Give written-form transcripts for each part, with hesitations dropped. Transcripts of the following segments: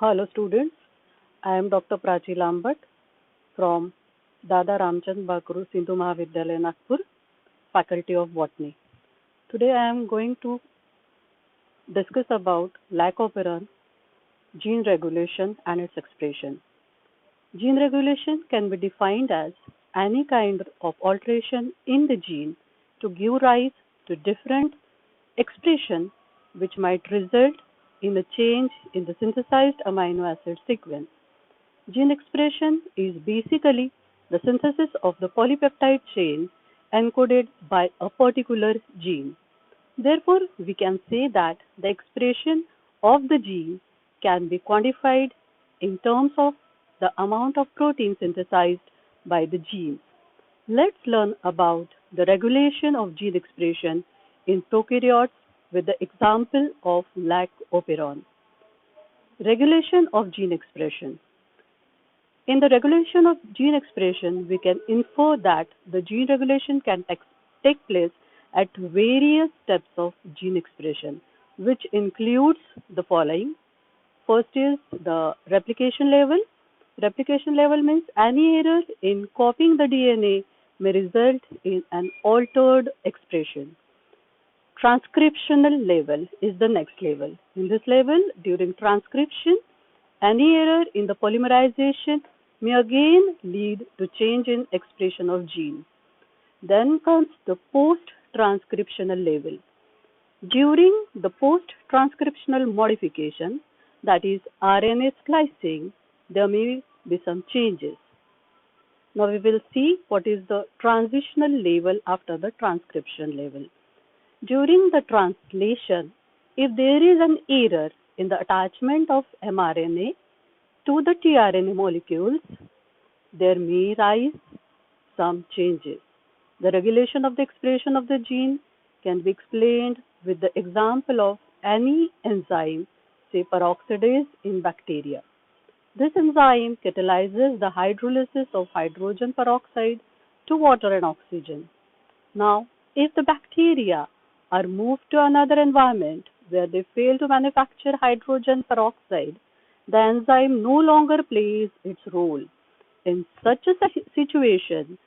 Hello students, I am Dr. Prachi Lambat from Dada Ramchand Bakru Sindhu Mahavidyalaya Nagpur, Faculty of Botany. Today I am going to discuss about lycopyron, gene regulation and its expression. Gene regulation can be defined as any kind of alteration in the gene to give rise to different expression which might result in a change in the synthesized amino acid sequence. Gene expression is basically the synthesis of the polypeptide chain encoded by a particular gene. Therefore, we can say that the expression of the gene can be quantified in terms of the amount of protein synthesized by the gene. Let's learn about the regulation of gene expression in prokaryotes with the example of lycopyron. Regulation of gene expression. In the regulation of gene expression, we can infer that the gene regulation can take place at various steps of gene expression, which includes the following. First is the replication level. Replication level means any error in copying the DNA may result in an altered expression. Transcriptional level is the next level. In this level, during transcription, any error in the polymerization may again lead to change in expression of gene. Then comes the post-transcriptional level. During the post-transcriptional modification, that is RNA splicing, there may be some changes. Now we will see what is the transitional level after the transcription level. During the translation, if there is an error in the attachment of mRNA to the tRNA molecules, there may rise some changes. The regulation of the expression of the gene can be explained with the example of any enzyme, say peroxidase in bacteria. This enzyme catalyzes the hydrolysis of hydrogen peroxide to water and oxygen. Now, if the bacteria are moved to another environment where they fail to manufacture hydrogen peroxide, the enzyme no longer plays its role. In such a situation,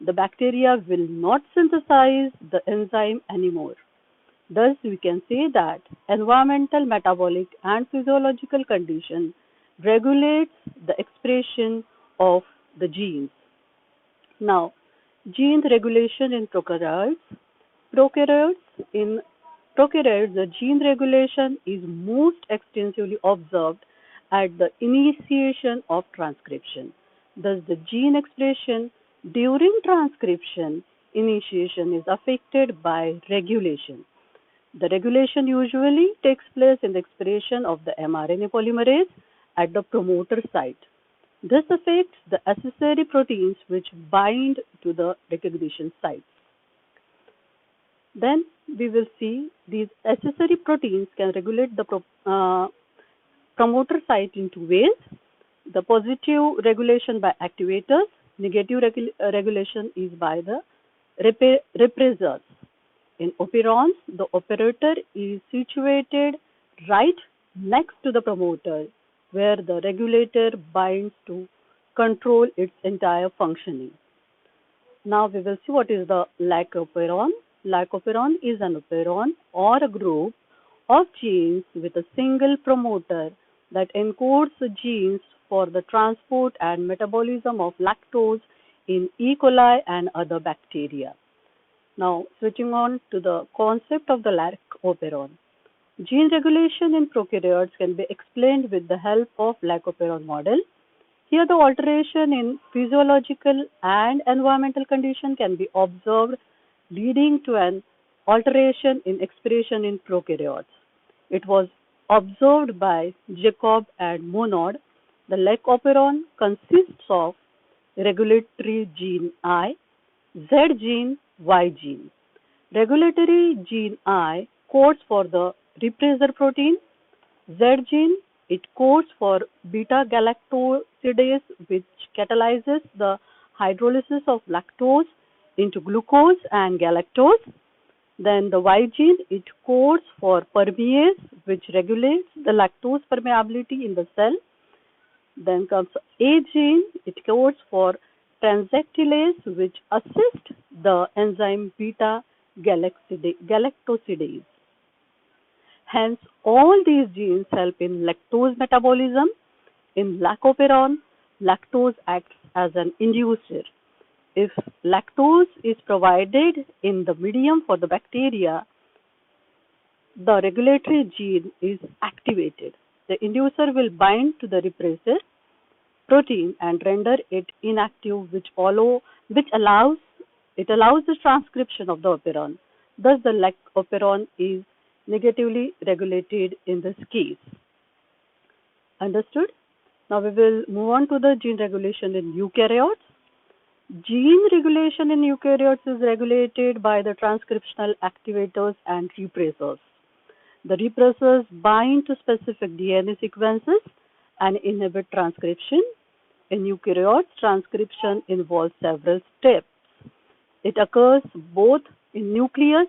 the bacteria will not synthesize the enzyme anymore. Thus, we can say that environmental, metabolic, and physiological condition regulates the expression of the genes. Now, gene regulation in prokaryotes. In prokaryotes, the gene regulation is most extensively observed at the initiation of transcription. Thus, the gene expression during transcription initiation is affected by regulation. The regulation usually takes place in the expression of the mRNA polymerase at the promoter site. This affects the accessory proteins which bind to the recognition sites. Then we will see these accessory proteins can regulate the promoter site in two ways. The positive regulation by activators, negative regulation is by the repressors. In operons, the operator is situated right next to the promoter, where the regulator binds to control its entire functioning. Now we will see what is the lycopyron. Lycopyron is an operon or a group of genes with a single promoter that encodes the genes for the transport and metabolism of lactose in E. coli and other bacteria. Now, switching on to the concept of the lycopyron. Gene regulation in prokaryotes can be explained with the help of lycopyron model. Here, the alteration in physiological and environmental condition can be observed, leading to an alteration in expression in prokaryotes. It was observed by Jacob and Monod. The lycopyron consists of regulatory gene I, Z gene, Y gene. Regulatory gene I codes for the repressor protein. Z gene, it codes for beta-galactosidase, which catalyzes the hydrolysis of lactose into glucose and galactose. Then the Y gene, it codes for permease, which regulates the lactose permeability in the cell. Then comes A gene, it codes for transactylase, which assists the enzyme beta galactosidase. Hence, all these genes help in lactose metabolism. In lac-operon, lactose acts as an inducer. If lactose is provided in the medium for the bacteria, the regulatory gene is activated. The inducer will bind to the repressor protein and render it inactive, which allows the transcription of the operon. Thus, the lac-operon is negatively regulated in this case. Understood? Now we will move on to the gene regulation in eukaryotes. Gene regulation in eukaryotes is regulated by the transcriptional activators and repressors. The repressors bind to specific DNA sequences and inhibit transcription. In eukaryotes, transcription involves several steps. It occurs both in nucleus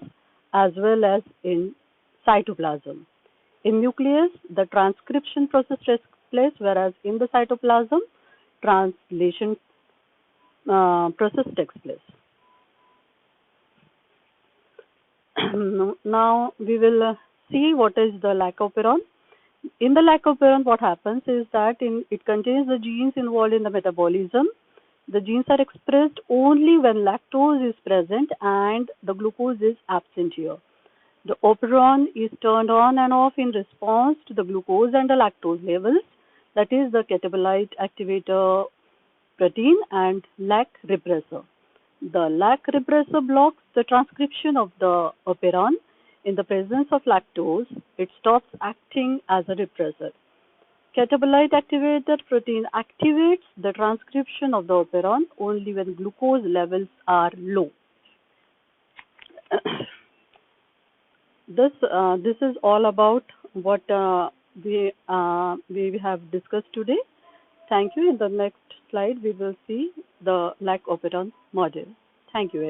as well as in cytoplasm. In nucleus, the transcription process takes place, whereas in the cytoplasm, translation process takes place. Now we will see what is the lac-operon. In the lac-operon, what happens is that it contains the genes involved in the metabolism. The genes are expressed only when lactose is present and the glucose is absent here. The operon is turned on and off in response to the glucose and the lactose levels, that is the catabolite activator protein and lac repressor. The lac repressor blocks the transcription of the operon. In the presence of lactose, it stops acting as a repressor. Catabolite activator protein activates the transcription of the operon only when glucose levels are low. This is all about what we have discussed today. Thank you. In the next slide, we will see the lac-operon model. Thank you very much.